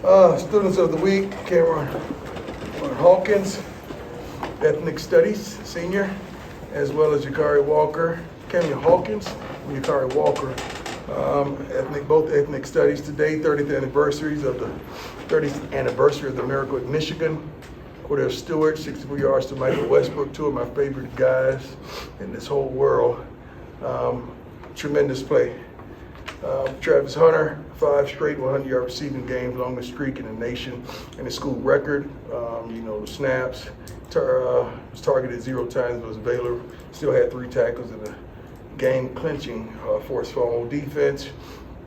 Students of the week, Cameron Hawkins, Ethnic Studies, senior, as well as Yakari Walker. Cameron Hawkins and Yakari Walker, both ethnic studies today, 30th anniversaries of the 30th anniversary of the miracle at Michigan. Cordell Stewart, 64 yards to Michael Westbrook, two of my favorite guys in this whole world. Tremendous play. Travis Hunter, 5 straight 100-yard receiving games, longest streak in the nation, and a school record. The snaps, was targeted 0 times, was Baylor, still had 3 tackles in the game-clinching forced fumble defense.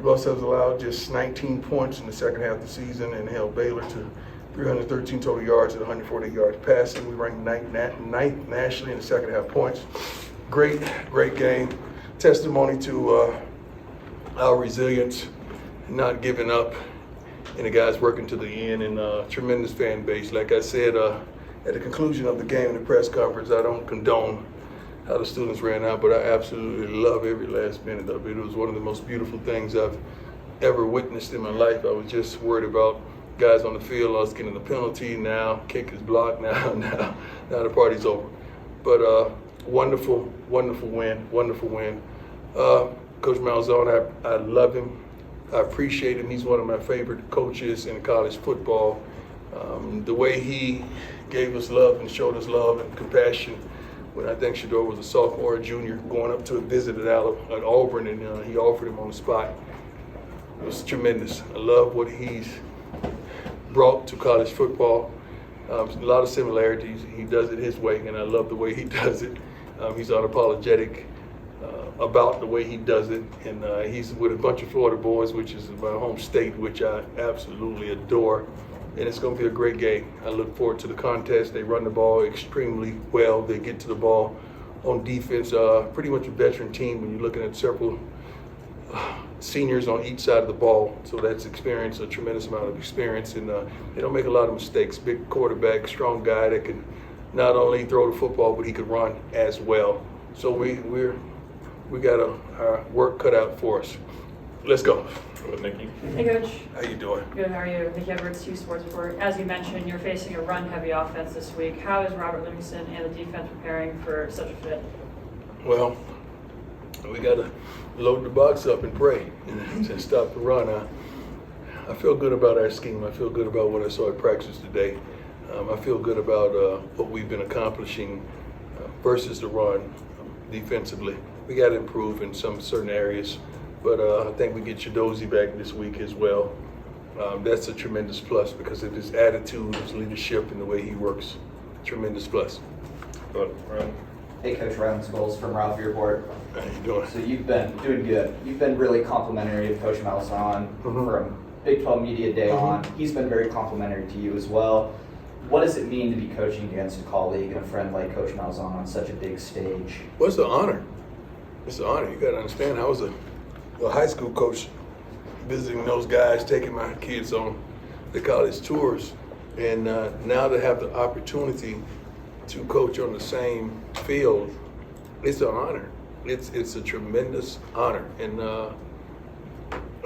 Russ has allowed just 19 points in the second half of the season and held Baylor to 313 total yards and 140 yards passing. We ranked ninth nationally in the second half points. Great game. Testimony to our resilience, not giving up, and the guys working to the end, and tremendous fan base. Like I said at the conclusion of the game in the press conference, I don't condone how the students ran out, but I absolutely love every last minute of it. It was one of the most beautiful things I've ever witnessed in my life. I was just worried about guys on the field, us getting the penalty now, kick is blocked now the party's over. But wonderful win. Coach Malzahn, I love him. I appreciate him. He's one of my favorite coaches in college football. The way he gave us love and showed us love and compassion when I think Shedeur was a sophomore or junior, going up to a visit at Auburn, and he offered him on the spot. It was tremendous. I love what he's brought to college football. A lot of similarities. He does it his way, and I love the way he does it. He's unapologetic about the way he does it, and he's with a bunch of Florida boys, which is my home state, which I absolutely adore, and it's going to be a great game. I look forward to the contest. They run the ball extremely well. They get to the ball on defense. Pretty much a veteran team when you're looking at several seniors on each side of the ball, so that's experience, a tremendous amount of experience, and they don't make a lot of mistakes. Big quarterback, strong guy that can not only throw the football, but he could run as well. So we got our work cut out for us. Let's go. Nikki. Hey, Coach. How you doing? Good. How are you? Nikki Edwards, 2 Sports Report. As you mentioned, you're facing a run-heavy offense this week. How is Robert Livingston and the defense preparing for such a fit? Well, we got to load the box up and pray and stop the run. I feel good about our scheme. I feel good about what I saw at practice today. I feel good about what we've been accomplishing versus the run defensively. We got to improve in some certain areas, but I think we get Chidozie back this week as well. That's a tremendous plus because of his attitude, his leadership, and the way he works. Tremendous plus. Hey, Coach, Ryan Scholes from Ralph Report. How you doing? So you've been doing good. You've been really complimentary of Coach Malzahn from Big 12 Media Day on. He's been very complimentary to you as well. What does it mean to be coaching against a colleague and a friend like Coach Malzahn on such a big stage? Well, it's an honor. It's an honor. You got to understand, I was a high school coach visiting those guys, taking my kids on the college tours. And now to have the opportunity to coach on the same field, it's an honor. It's a tremendous honor. And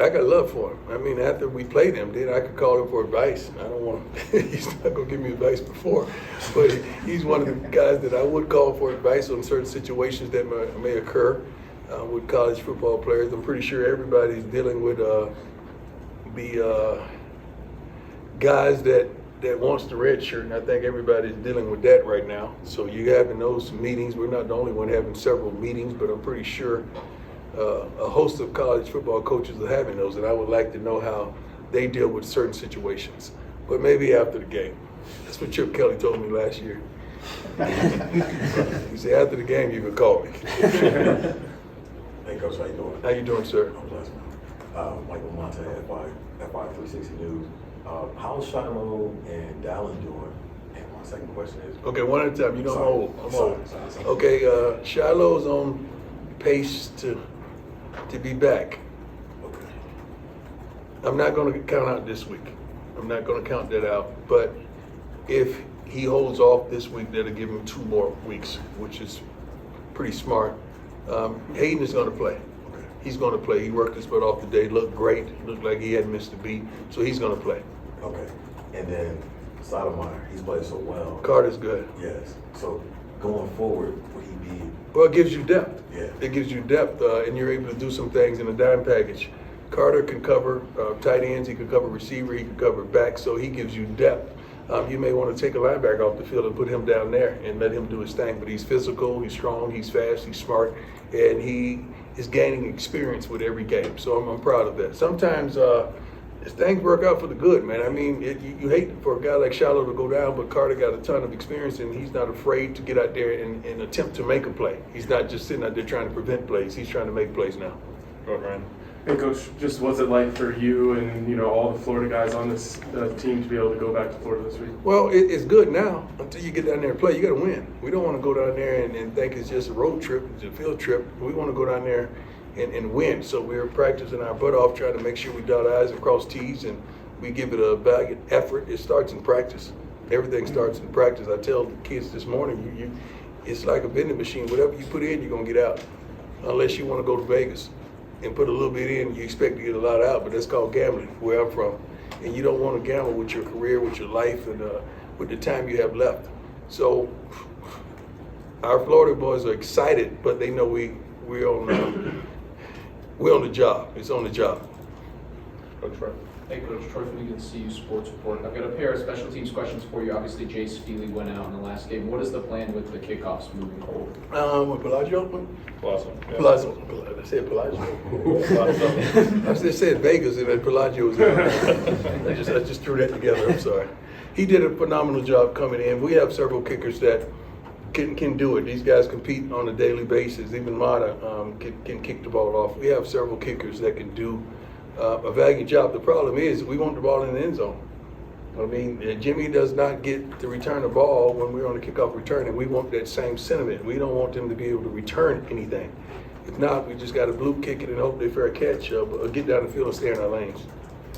I got love for him. I mean, after we played him, then I could call him for advice. I don't want him, he's not going to give me advice before, but he's one of the guys that I would call for advice on certain situations that may occur with college football players. I'm pretty sure everybody's dealing with the guys that wants the red shirt, and I think everybody's dealing with that right now. So you're having those meetings. We're not the only one having several meetings, but I'm pretty sure a host of college football coaches are having those, and I would like to know how they deal with certain situations. But maybe after the game. That's what Chip Kelly told me last year. He said, after the game, you can call me. Hey, Coach, how you doing? How you doing, sir? I'm blessed. Michael Monte, FY 360 News. How's Shiloh and Dallin doing? And my second question is... Okay, one at a time. You know, I'm old. Sorry. Okay, Shiloh's on pace to be back. Okay. I'm not going to count out this week. I'm not going to count that out. But if he holds off this week, that'll give him 2 more weeks, which is pretty smart. Hayden is going to play. He's going to play. He worked his butt off today. Looked great. Looked like he hadn't missed a beat. So he's going to play. Okay. And then Sotomayor, he's played so well. Carter's good. Yes. So going forward, would he be? Well, it gives you depth. Yeah. It gives you depth, and you're able to do some things in a dime package. Carter can cover tight ends, he can cover receiver, he can cover back, so he gives you depth. You may want to take a linebacker off the field and put him down there and let him do his thing, but he's physical, he's strong, he's fast, he's smart, and he is gaining experience with every game, so I'm proud of that. Sometimes things work out for the good, man. I mean, you hate for a guy like Shallow to go down, but Carter got a ton of experience, and he's not afraid to get out there and attempt to make a play. He's not just sitting out there trying to prevent plays. He's trying to make plays now. Go ahead, Ryan. Hey, Coach, just what's it like for you and all the Florida guys on this team to be able to go back to Florida this week? Well, it's good now until you get down there and play. You got to win. We don't want to go down there and think it's just a road trip, it's a field trip. We want to go down there and win. So we're practicing our butt off, trying to make sure we dot I's and cross T's, and we give it a valiant effort. It starts in practice. Everything starts in practice. I tell the kids this morning, it's like a vending machine. Whatever you put in, you're going to get out. Unless you want to go to Vegas and put a little bit in, you expect to get a lot out, but that's called gambling, where I'm from. And you don't want to gamble with your career, with your life, and with the time you have left. So our Florida boys are excited, but they know we're on the job. It's on the job. Coach Ryan. Hey, Coach, Troy from the CU Sports Report. I've got a pair of special teams questions for you. Obviously, Jace Feely went out in the last game. What is the plan with the kickoffs moving forward? With Pelagio? Awesome. Yeah. Palazzo. I said Pelagio. I just said Vegas and then Pelagio was there. I just threw that together. I'm sorry. He did a phenomenal job coming in. We have several kickers that can do it. These guys compete on a daily basis. Even Mata can kick the ball off. We have several kickers that can do a valiant job. The problem is we want the ball in the end zone. I mean, Jimmy does not get to return the ball when we're on the kickoff return, and we want that same sentiment. We don't want them to be able to return anything. If not, we just got to blue kick it and hope they fair catch, or get down the field and stay in our lanes.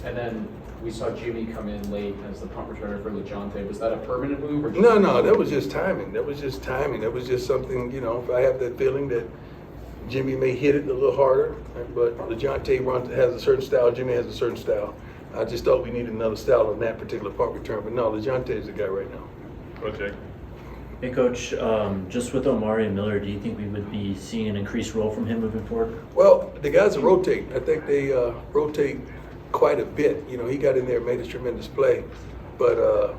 And then we saw Jimmy come in late as the punt returner for LeJohn. Was that a permanent move? Or just No, that was just timing. That was just something, if I have that feeling that Jimmy may hit it a little harder, but LeJohn has a certain style, Jimmy has a certain style. I just thought we needed another style on that particular punt return, but no, LeJohn is the guy right now. Coach Jake. Hey, Coach, just with Omari and Miller, do you think we would be seeing an increased role from him moving forward? Well, the guys are rotating. I think they rotate quite a bit. He got in there and made a tremendous play. But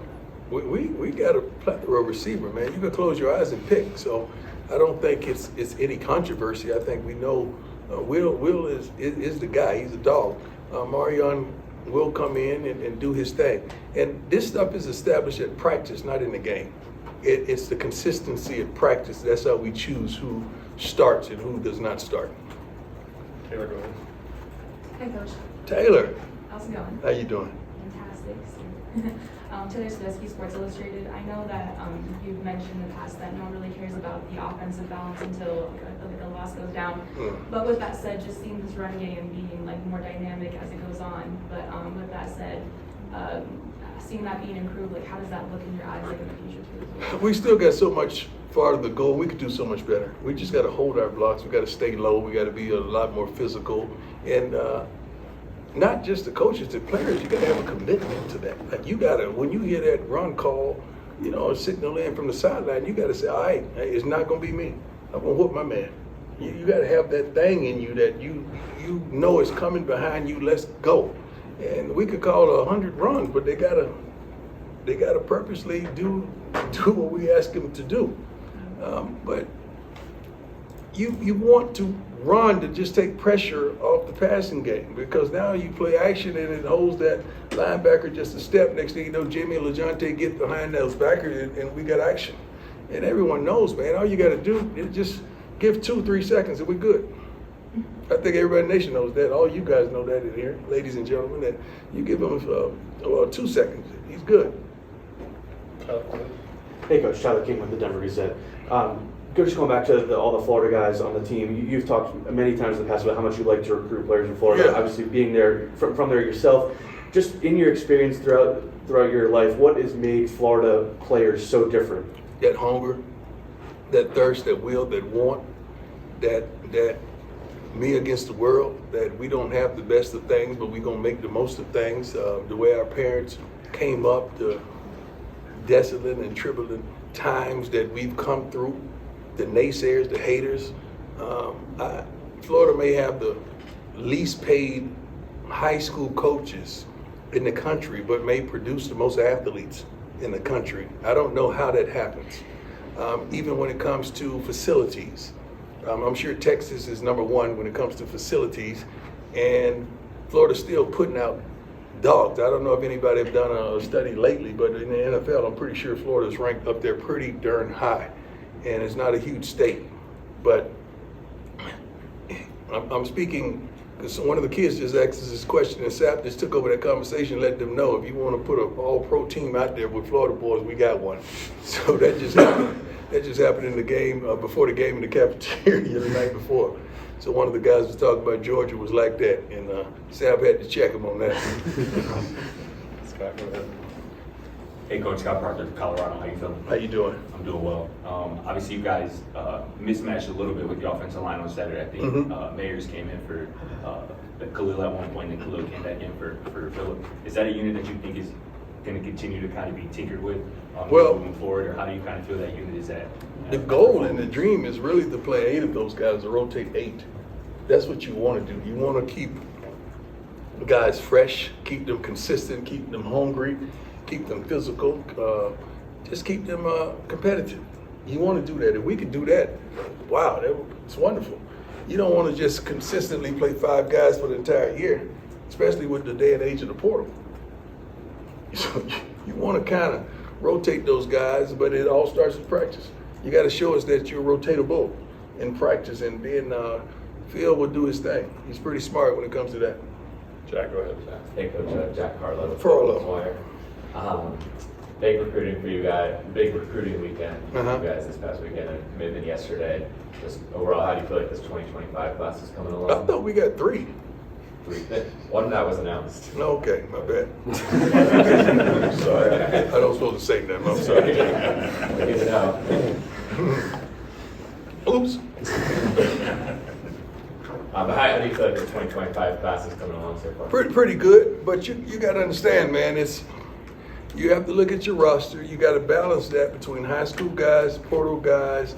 we got a plethora of receiver, man. You can close your eyes and pick. So I don't think it's any controversy. I think we know Will is the guy. He's a dog. Marion will come in and do his thing. And this stuff is established at practice, not in the game. It's the consistency of practice. That's how we choose who starts and who does not start. Taylor, go ahead. Hi, Coach. Taylor, How's it going? how you doing? Fantastic. Taylor Sanders, Sports Illustrated. I know that you've mentioned in the past that no one really cares about the offensive balance until the loss goes down. But with that said, just seeing this run game being more dynamic as it goes on. But with that said, seeing that being improved, how does that look in your eyes in the future too? We still got so much farther to go. We could do so much better. We just got to hold our blocks. We got to stay low. We got to be a lot more physical. And not just the coaches, the players, you got to have a commitment to that. You got to, when you hear that run call, signal in from the sideline, you got to say, all right, it's not going to be me. I'm going to whoop my man. You got to have that thing in you that you know is coming behind you. Let's go. And we could call 100 runs, but they gotta purposely do what we ask them to do. But you want to run to just take pressure off the passing game, because now you play action and it holds that linebacker just a step. Next thing you know, Jimmy and LeJohn get behind those backers and we got action. And everyone knows, man, all you got to do is just give 2-3 seconds and we're good. I think everybody in the nation knows that. All you guys know that in here, ladies and gentlemen, that you give him 2 seconds, he's good. Hey, Coach, Tyler King with the Denver Gazette. Just going back to all the Florida guys on the team, you've talked many times in the past about how much you like to recruit players in Florida. Yeah. Obviously, being there from there yourself, just in your experience throughout your life, what has made Florida players so different? That hunger, that thirst, that will, that want, that me against the world, that we don't have the best of things, but we're going to make the most of things. The way our parents came up, the desolate and tribulate times that we've come through, the naysayers, the haters. Florida may have the least paid high school coaches in the country, but may produce the most athletes in the country. I don't know how that happens. Even when it comes to facilities, I'm sure Texas is number one when it comes to facilities, and Florida's still putting out dogs. I don't know if anybody have done a study lately, but in the NFL, I'm pretty sure Florida's ranked up there pretty darn high, and it's not a huge state. But I'm speaking because one of the kids just asked us this question, and Sap just took over that conversation, let them know if you want to put an all-pro team out there with Florida boys, we got one. So that just happened. That just happened in the game before the game in the cafeteria the night before. So one of the guys was talking about Georgia was like that, and Sap had to check him on that. Scott, go ahead. Hey, Coach Scott Parker, Colorado. How you feeling? How you doing? I'm doing well. Obviously, you guys mismatched a little bit with the offensive line on Saturday. I think Mayers came in for Khalil at one point, and Khalil came back in for Phillip. Is that a unit that you think is going to continue to kind of be tinkered with moving forward, or how do you kind of feel that unit is at? The goal and the dream is really to play 8 of those guys, to rotate 8. That's what you want to do. You want to keep guys fresh, keep them consistent, keep them hungry, keep them physical, just keep them competitive. You want to do that. If we could do that, wow, it's wonderful. You don't want to just consistently play 5 guys for the entire year, especially with the day and age of the portal. So you want to kind of rotate those guys, but it all starts with practice. You got to show us that you're rotatable in practice, and then Phil will do his thing. He's pretty smart when it comes to that. Jack, go ahead. Hey, Coach, Jack Carlo. Farlow. Big recruiting for you guys. Big recruiting weekend for Uh-huh. you guys this past weekend, and commitment yesterday. Just overall, how do you feel like this 2025 class is coming I along? thought we got 3. One that was announced. Okay, my bad. Sorry, I don't supposed to say that. I'm sorry. Good to know. Oops. But how do you feel like this 2025 class is coming along so far? Pretty good, but you got to understand, man, you have to look at your roster. You got to balance that between high school guys, portal guys,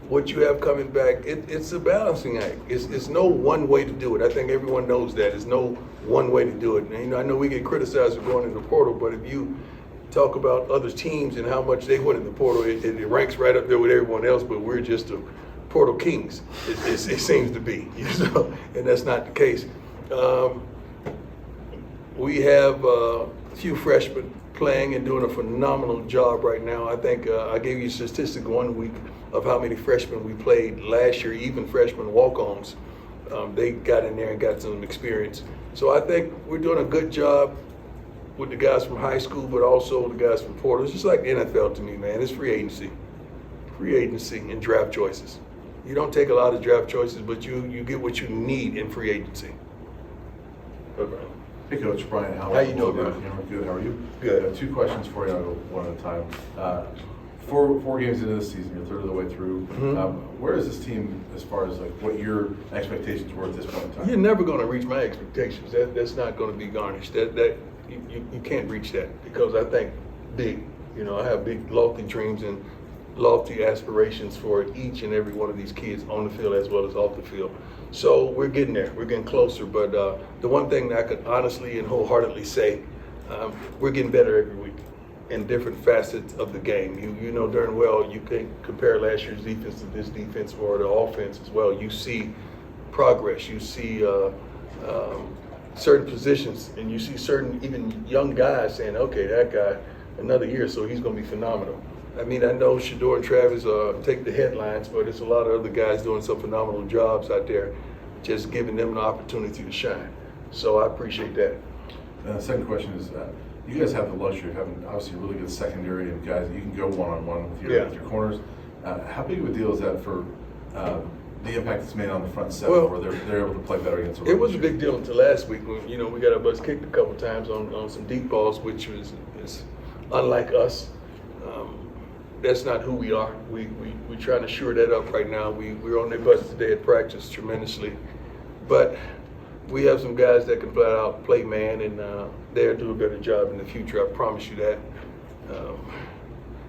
what you have coming back. It's a balancing act. It's no one way to do it. I think everyone knows that. There's no one way to do it. And, I know we get criticized for going into the portal, but if you talk about other teams and how much they went in the portal, it ranks right up there with everyone else, but we're just the portal kings, it seems to be, and that's not the case. We have a few freshmen playing and doing a phenomenal job right now. I think I gave you a statistic one week of how many freshmen we played last year, even freshman walk-ons. They got in there and got some experience. So I think we're doing a good job with the guys from high school, but also the guys from portal. It's just like the NFL to me, man. It's free agency and draft choices. You don't take a lot of draft choices, but you get what you need in free agency. Hey, Coach Brian. How you doing, Brian? Good. How are you? Good. I have 2 questions for you. I'll go one at a time. Four games into this season, you're a third of the way through. Where is this team as far as like what your expectations were at this point in time? You're never going to reach my expectations. That's not going to be garnished. You can't reach that because I think big. I have big, lofty dreams and lofty aspirations for each and every one of these kids on the field as well as off the field. So we're getting there. We're getting closer. But the one thing that I could honestly and wholeheartedly say, we're getting better every week in different facets of the game. You know darn well you can't compare last year's defense to this defense or the offense as well. You see progress. You see certain positions, and you see certain even young guys saying, okay, that guy, another year, so he's going to be phenomenal. I mean, I know Shador and Travis take the headlines, but there's a lot of other guys doing some phenomenal jobs out there, just giving them an opportunity to shine. So I appreciate that. The second question is, you guys have the luxury of having obviously a really good secondary of guys. You can go one-on-one with your corners. How big of a deal is that for the impact it's made on the front seven, where they're able to play better against the It was a big deal until last week when, we got our butts kicked a couple times on some deep balls, which is unlike us. That's not who we are. We're trying to shore that up right now. We're on their butts today at practice tremendously. But we have some guys that can flat out play man, and they'll do a better job in the future. I promise you that.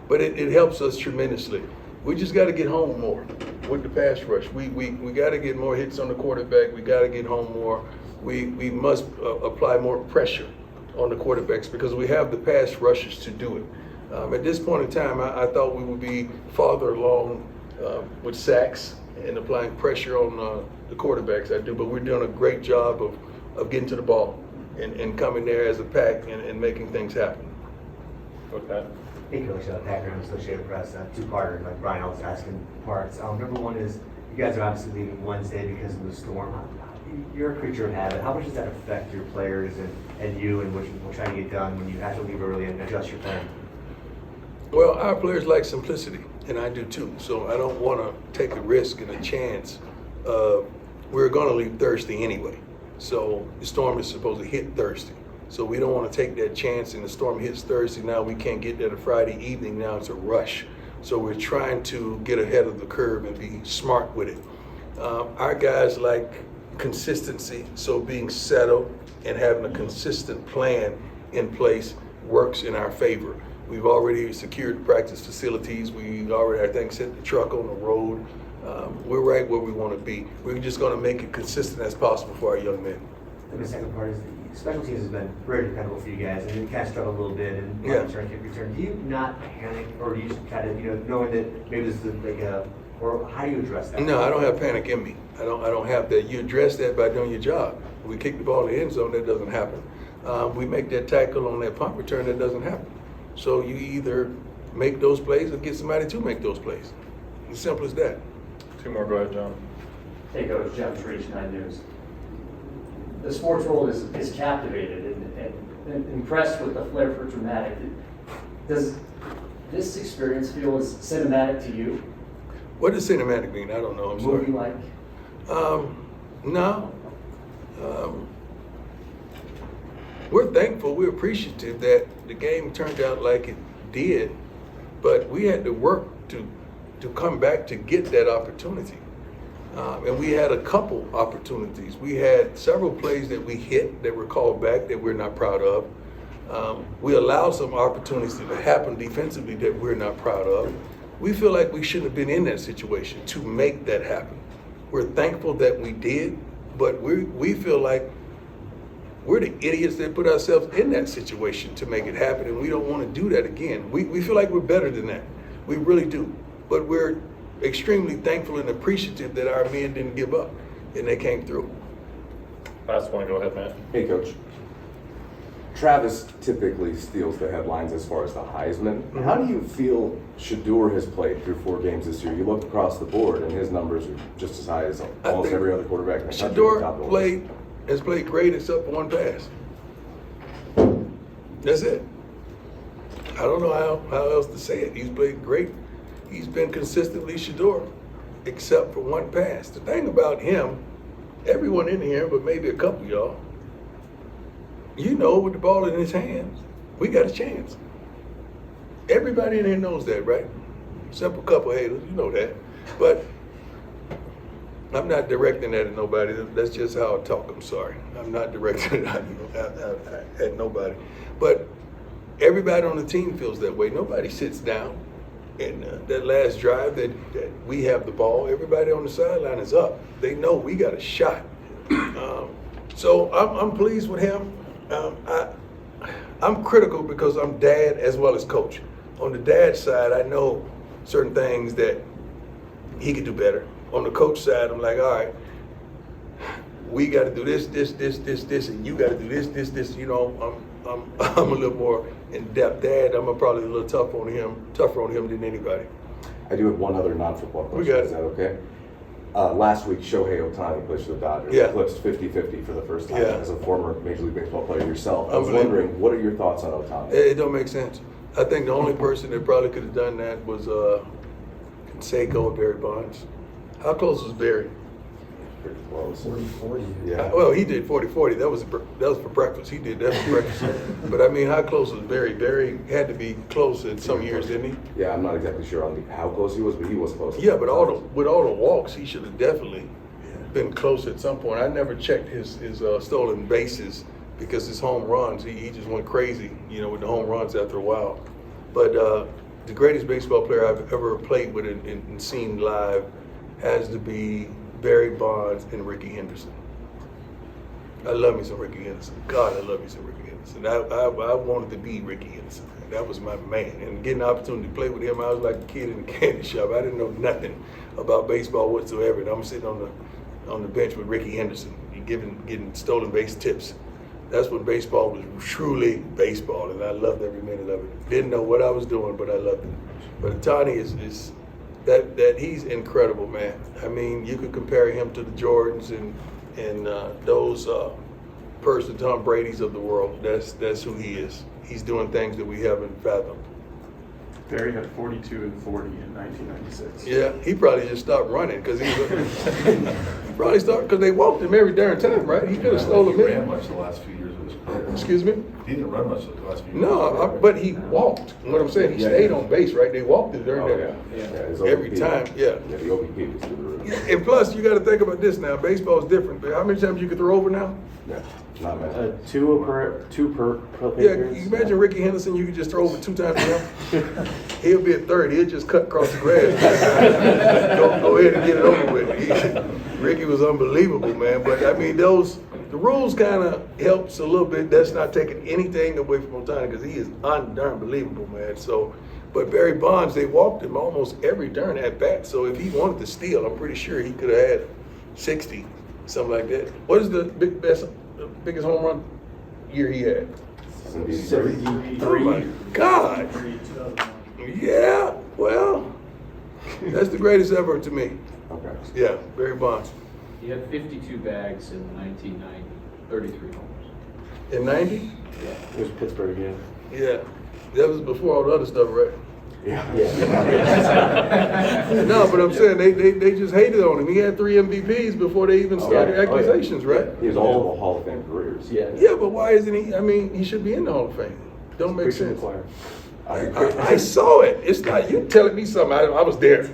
But it helps us tremendously. We just got to get home more with the pass rush. We got to get more hits on the quarterback. We got to get home more. We must apply more pressure on the quarterbacks because we have the pass rushers to do it. At this point in time, I thought we would be farther along with sacks and applying pressure on the quarterbacks. I do, but we're doing a great job of getting to the ball and coming there as a pack and making things happen. Okay. Hey, Coach, Pat Graham, Associated Press. Two-parter, like Brian always asking parts. Number one is, you guys are obviously leaving Wednesday because of the storm. You're a creature of habit. How much does that affect your players and you and what you're trying to get done when you have to leave early and adjust your plan? Well, our players like simplicity, and I do too. So I don't want to take a risk and a chance. We're going to leave Thursday anyway. So the storm is supposed to hit Thursday. So we don't want to take that chance and the storm hits Thursday. Now we can't get there to Friday evening. Now it's a rush. So we're trying to get ahead of the curve and be smart with it. Our guys like consistency. So being settled and having a consistent plan in place works in our favor. We've already secured practice facilities. We already, I think, set the truck on the road. We're right where we want to be. We're just going to make it consistent as possible for our young men. And the second part is the special teams has been very dependable for you guys, and you kind of struggle a little bit and return, kick return. Do you not panic, or do you just try to, knowing that maybe this is like or how do you address that? No, I don't have panic in me. I don't have that. You address that by doing your job. We kick the ball in the end zone, that doesn't happen. We make that tackle on that punt return, that doesn't happen. So you either make those plays or get somebody to make those plays. As simple as that. Two more, go ahead, John. Hey, Coach, Jeff Reach, 9 News. The sports world is captivated and impressed with the flair for dramatic. Does this experience feel as cinematic to you? What does cinematic mean? I don't know. I'm sorry. Movie-like? No. We're thankful, we're appreciative that the game turned out like it did, but we had to work to come back to get that opportunity. And we had a couple opportunities. We had several plays that we hit that were called back that we're not proud of. We allowed some opportunities to happen defensively that we're not proud of. We feel like we shouldn't have been in that situation to make that happen. We're thankful that we did, but we feel like we're the idiots that put ourselves in that situation to make it happen, and we don't want to do that again. We feel like we're better than that. We really do. But we're extremely thankful and appreciative that our men didn't give up, and they came through. Last one, go ahead, Matt. Hey, Coach. Travis typically steals the headlines as far as the Heisman. Mm-hmm. How do you feel Shador has played through 4 games this year? You look across the board, and his numbers are just as high as almost every other quarterback in the country. Shador has played great except for one pass. That's it. I don't know how else to say it. He's played great. He's been consistently Shador except for one pass. The thing about him, everyone in here, but maybe a couple of y'all, with the ball in his hands, we got a chance. Everybody in here knows that, right? Except for a couple of haters, you know that. But I'm not directing that at nobody. That's just how I talk. I'm sorry. I'm not directing it at nobody. But everybody on the team feels that way. Nobody sits down. And that last drive that we have the ball, everybody on the sideline is up. They know we got a shot. So I'm pleased with him. I'm critical because I'm dad as well as coach. On the dad side, I know certain things that he could do better. On the coach side, I'm like, all right, we got to do this, and you got to do this. I'm a little more in depth. Dad, I'm probably a little tougher on him than anybody. I do have one other non-football question. We got it. Is that okay? Last week, Shohei Ohtani played for the Dodgers. Yeah. Eclipsed 50-50 for the first time as a former Major League Baseball player yourself. I was Unbelievable. wondering, what are your thoughts on Ohtani? It don't make sense. I think the only person that probably could have done that was Seiko or Barry Bonds. How close was Barry? Pretty close. 40-40. Yeah. Well, he did 40-40. That was for breakfast. He did that for breakfast. But I mean, how close was Barry? Barry had to be close in some years, didn't he? Yeah, I'm not exactly sure on how close he was, but he was close. Yeah, but with all the walks, he should have definitely have been close at some point. I never checked his stolen bases because his home runs, he just went crazy, with the home runs after a while. But the greatest baseball player I've ever played with and seen live has to be Barry Bonds and Ricky Henderson. I love me some Ricky Henderson. God, I love me some Ricky Henderson. I wanted to be Ricky Henderson. That was my man. And getting the opportunity to play with him, I was like a kid in the candy shop. I didn't know nothing about baseball whatsoever. And I'm sitting on the bench with Ricky Henderson, getting stolen base tips. That's when baseball was truly baseball, and I loved every minute of it. Didn't know what I was doing, but I loved it. But Tani is that he's incredible, man. I mean, you could compare him to the Jordans and those Tom Brady's of the world. That's who he is. He's doing things that we haven't fathomed. Barry had 42 and 40 in 1996. Yeah, he probably just stopped running because he probably stopped because they walked him every darn time, right? He could have stolen He him. ran much the last few years of his career. Excuse me? He didn't run much the last few years. No, but he walked. What I'm saying, he stayed on base, right? They walked him during that. his Every OBP. time, yeah. Yeah, the OBP was through the roof. Yeah, and plus, you got to think about this now. Baseball is different. But how many times you could throw over now? Yeah, not bad. Two per Yeah, you imagine Ricky Henderson, you could just throw over 2 times a game. He'll be at third. He'll just cut across the grass. go ahead and get it over with. Ricky was unbelievable, man. But I mean, the rules kind of helps a little bit. That's not taking anything away from Ohtani because he is unbelievable, man. So, but Barry Bonds, they walked him almost every turn at bat. So if he wanted to steal, I'm pretty sure he could have had 60, something like that. What is the biggest home run year he had? 73. Oh my God. Yeah, well, that's the greatest ever to me. Okay. Yeah, Barry Bonds. He had 52 bags in 1990, 33 homers. In 90? Yeah. It was Pittsburgh, yeah. Yeah. That was before all the other stuff, right? Yeah. No, but I'm saying they just hated on him. He had 3 MVPs before they even started accusations, right? He has all the Hall of Fame careers. Yeah. Yeah, but why isn't he? I mean, he should be in the Hall of Fame. Don't make sense. I saw it. It's not you telling me something. I was there.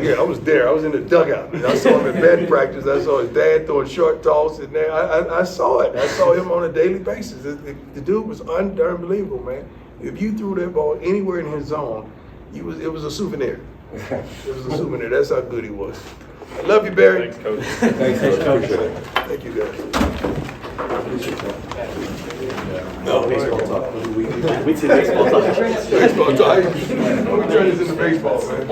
Yeah, I was there. I was in the dugout. And I saw him at batting practice. I saw his dad throwing short toss in there. I saw it. I saw him on a daily basis. The dude was unbelievable, man. If you threw that ball anywhere in his zone, it was a souvenir. It was a souvenir. That's how good he was. I love you, Barry. Thanks, Coach. Thanks, Coach. Thank you, guys. No, baseball talk. We see baseball talk. Baseball talk. We turn this into baseball, man.